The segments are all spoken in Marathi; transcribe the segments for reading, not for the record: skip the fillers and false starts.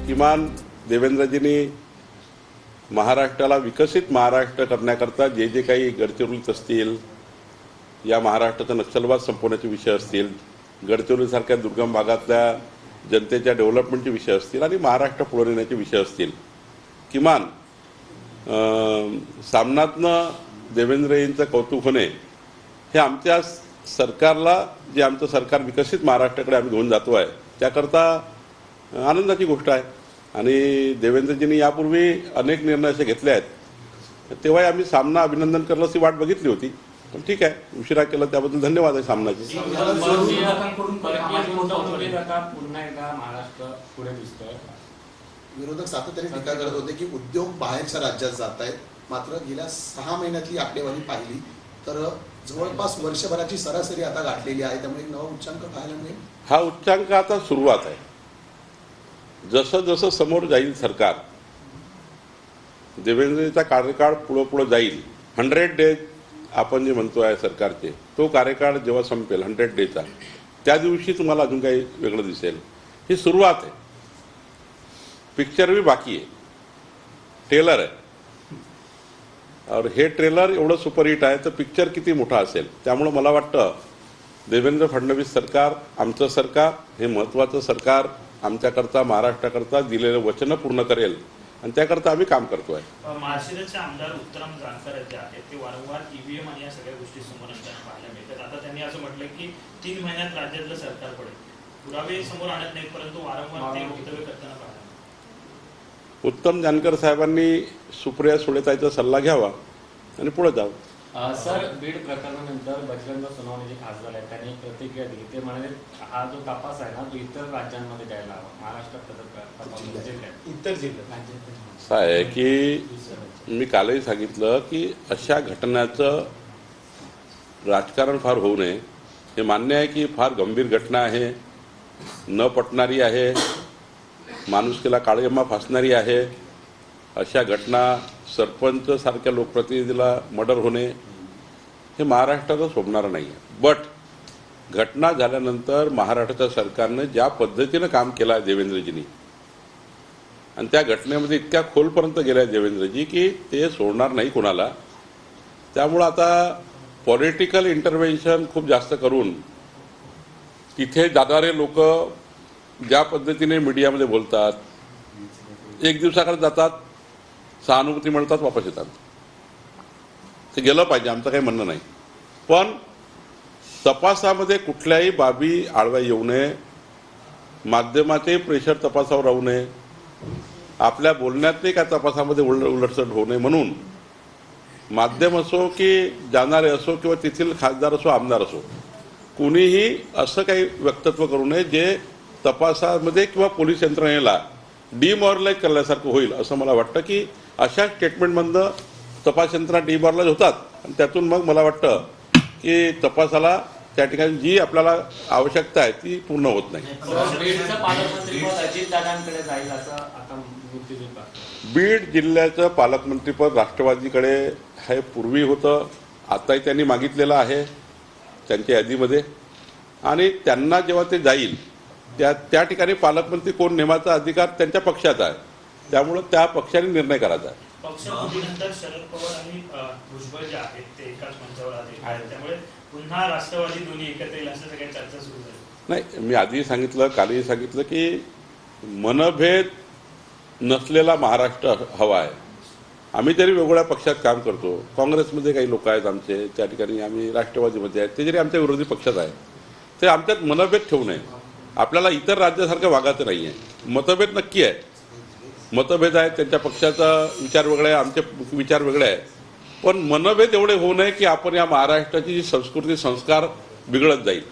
किमान देवेंद्रजींनी महाराष्ट्राला विकसित महाराष्ट्र करण्याकरता जे जे काही गडचिरोलीत असतील, या महाराष्ट्राचा नक्षलवाद संपवण्याचे विषय असतील, गडचिरोलीसारख्या दुर्गम भागातल्या जनतेच्या डेव्हलपमेंटचे विषय असतील आणि महाराष्ट्र पुढे नेण्याचे विषय असतील, किमान सामनातनं देवेंद्रजींचं कौतुक होणे हे आमच्या सरकारला, जे आमचं सरकार विकसित महाराष्ट्राकडे आम्ही घेऊन जातो आहे, त्याकरता आनंदाची गोष्ट आहे. आणि देवेंद्रजींनी यापूर्वी अनेक निर्णय असे घेतले आहेत, तेव्हाही आम्ही सामना अभिनंदन करलं अशी वाट बघितली होती. पण ठीक आहे, उशिरा केलं त्याबद्दल धन्यवाद आहे सामनाचे. विरोधक सातत्याने टीका करत होते की उद्योग बाहेरच्या राज्यात जात आहेत, मात्र गेल्या 6 महिन्यातली आकडेवारी पाहिली तर जवळपास वर्षभराची सरासरी आता गाठलेली आहे, त्यामुळे नवा उच्चांक पाहायला मिळेल. हा उच्चांक आता सुरुवात आहे. जसं जसं समोर जाईल सरकार, देवेंद्रजींचा कार्यकाळ पुढं जाईल, 100 डेज आपण जे म्हणतो आहे सरकारचे, तो कार्यकाळ जेव्हा संपेल 100 डेजचा, त्या दिवशी तुम्हाला अजून काही वेगळं दिसेल. ही सुरुवात आहे, पिक्चर भी बाकी आहे, ट्रेलर आहे. और हे ट्रेलर एवढं सुपरहिट आहे तर पिक्चर किती मोठा असेल. त्यामुळं मला वाटतं देवेंद्र फडणवीस सरकार, आमचं सरकार हे महत्त्वाचं सरकार आमच्याकरता, महाराष्ट्राकरता दिलेलं वचन पूर्ण करेल आणि त्याकरता आम्ही काम करतोय. माळशिरसचे आमदार उत्तम जानकर जे आहेत ते वारंवार ईव्हीएम आणि या सगळ्या गोष्टी समोर आणताना पाहायला मिळतात. आता त्यांनी असं म्हटलं की 3 महिन्यात राज्यातलं सरकार पडेल. पुरावे समोर आणत नाहीत, परंतु वारंवार ते वक्तव्य करताना पाहायला. उत्तम जानकर साहेबांनी सुप्रिया सुळेताईचा सल्ला घ्यावा आणि पुढे जावं. सर, बीड प्रकरणानंतर बजरंग सोनवणे जे खासदार आहेत त्यांनी प्रतिक्रिया दिली. ते म्हणाले हा जो तपास आहे ना तो इतर राज्यांमध्ये द्यायला हवा, महाराष्ट्रात इतर जिल्ह्यात. असं आहे की मी कालही सांगितलं की अशा घटनाचं राजकारण फार होऊ नये. हे मान्य आहे की फार गंभीर घटना आहे, न पटणारी आहे, माणुसकीला काळीमा फासणारी आहे. अशा घटना, सरपंच सारख्या लोकप्रतिनिधीला मर्डर होणे हे महाराष्ट्राला शोभणारं नाही आहे. बट घटना झाल्यानंतर महाराष्ट्राच्या सरकारनं ज्या पद्धतीनं काम केलं आहे देवेंद्रजींनी, आणि त्या घटनेमध्ये इतक्या खोलपर्यंत गेल्या देवेंद्रजी की ते सोडणार नाही कोणाला. त्यामुळं आता पॉलिटिकल इंटरव्हेन्शन खूप जास्त करून तिथे जाणारे लोक ज्या पद्धतीने मीडियामध्ये बोलतात, एक दिवसाकडे जातात, सहानुभूती मिळतात, वापस येतात. ते गेलं पाहिजे, आमचं काही म्हणणं नाही. पण तपासामध्ये कुठल्याही बाबी आळव्या येऊ नये, माध्यमाचे प्रेशर तपासावर राहू नये, आपल्या बोलण्यातही काय तपासामध्ये उलटसट होऊ नये म्हणून माध्यम असो की जाणारे असो किंवा तेथील खासदार असो, आमदार असो, कुणीही असं काही वक्तव्य करू नये जे तपासामध्ये किंवा पोलीस यंत्रणेला डिमॉरलाइज करण्यासारखं होईल. असं मला वाटतं की अशा स्टेटमेंटमधनं तपास यंत्रणा डिमॉरलाइज होतात आणि त्यातून मग मला वाटतं की तपासाला त्या ठिकाणी जी आपल्याला आवश्यकता आहे ती पूर्ण होत नाही. बीड जिल्ह्याचं पालकमंत्रीपद राष्ट्रवादीकडे हे पूर्वी होतं, आताही त्यांनी मागितलेलं आहे त्यांच्या यादीमध्ये. आणि त्यांना जेव्हा ते जाईल त्या ठिकाणी पालकमंत्री कोण नेमाचा अधिकार त्यांच्या पक्षाचा आहे. त्यामुळं त्या पक्षाने निर्णय करायचा आहे. पक्षानंतर शरद पवार आणि भुजबळ जे आहेत ते एकाच मंचावर आहेत, त्यामुळे पुन्हा राष्ट्रवादी दोन्ही एकत्र येईल असं सगळ्या चर्चा सुरू झाली. नाही, मी आधी सांगितलं, कालही सांगितलं की मनभेद नसलेला महाराष्ट्र हवा आहे. आम्ही तरी वेगवेगळ्या पक्षात काम करतो, काँग्रेसमध्ये काही लोक आहेत आमचे, त्या ठिकाणी आम्ही राष्ट्रवादीमध्ये आहेत, ते जरी आमच्या विरोधी पक्षात आहे, ते आमच्यात मनभेद ठेवू नये. आपल्याला इतर राज्यासारखं वागायचं नाही आहे. मतभेद नक्की आहे, मतभेद आहेत, त्यांच्या पक्षाचा विचार वेगळा आहे, आमचे विचार वेगळे आहे, पण मनभेद एवढे होऊ नये की आपण या महाराष्ट्राची जी संस्कृती संस्कार बिघडत जाईल.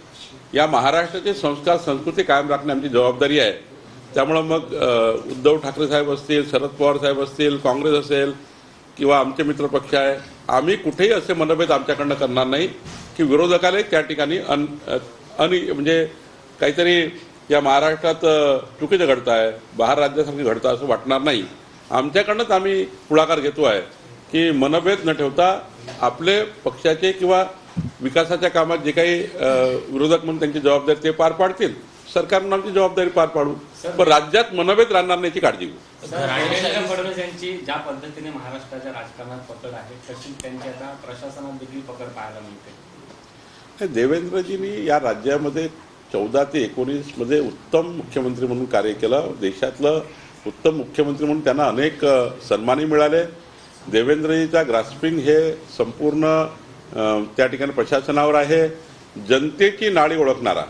या महाराष्ट्राचे संस्कार संस्कृती कायम राखणे आमची जबाबदारी आहे. त्यामुळं मग उद्धव ठाकरे साहेब असतील, शरद पवार साहेब असतील, काँग्रेस असेल किंवा आमचे मित्रपक्ष आहे, आम्ही कुठेही असे मनभेद आमच्याकडनं करणार नाही की विरोधकालाही त्या ठिकाणी म्हणजे काहीतरी या महाराष्ट्रात चुकीचं घडतं आहे, बाहेर राज्यासारखं घडतं असं वाटणार नाही. आमच्याकडनंच आम्ही पुढाकार घेतो आहे की मनभेद न ठेवता आपले पक्षाचे किंवा विकासाच्या कामात जे काही विरोधक म्हणून त्यांची जबाबदारी ते पार पाडतील, सरकारनं आमची जबाबदारी पार पाडू. पण राज्यात मनभेद राहणार नाही याची काळजी घेऊ. देवेंद्र फडणवीस यांची ज्या पद्धतीने महाराष्ट्राच्या राजकारणात पकड आहे तशी त्यांची आता प्रशासनात देखील पकड पाहायला मिळते. देवेंद्रजींनी या राज्यामध्ये 14 ते 19 मध्ये उत्तम मुख्यमंत्री म्हणून कार्य केलं. देशातलं उत्तम मुख्यमंत्री म्हणून त्यांना अनेक सन्मानही मिळाले. देवेंद्रजीचा ग्रास्पिंग हे संपूर्ण त्या ठिकाणी प्रशासनावर आहे. जनतेची नाडी ओळखणारा,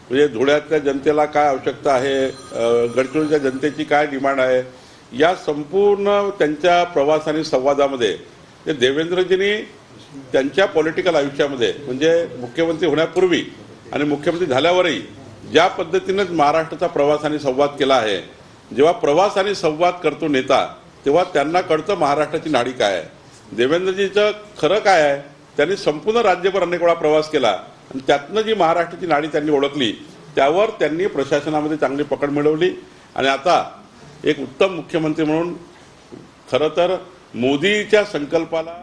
म्हणजे धुळ्यातल्या जनतेला काय आवश्यकता आहे, गडचिरोलीच्या जनतेची काय डिमांड आहे, या संपूर्ण त्यांच्या प्रवास आणि संवादामध्ये ते देवेंद्रजींनी त्यांच्या पॉलिटिकल आयुष्यामध्ये म्हणजे मुख्यमंत्री होण्यापूर्वी आणि मुख्यमंत्री झाल्यावरही ज्या पद्धतीनं महाराष्ट्राचा प्रवास आणि संवाद केला आहे, जेव्हा प्रवास आणि संवाद करतो नेता तेव्हा त्यांना कळतं महाराष्ट्राची नाडी काय आहे. देवेंद्रजीचं खरं काय आहे, त्यांनी संपूर्ण राज्यभर अनेक वेळा प्रवास केला आणि त्यातनं जी महाराष्ट्राची नाडी त्यांनी ओळखली त्यावर त्यांनी प्रशासनामध्ये चांगली पकड मिळवली आणि आता एक उत्तम मुख्यमंत्री म्हणून खरं तर मोदीच्या संकल्पाला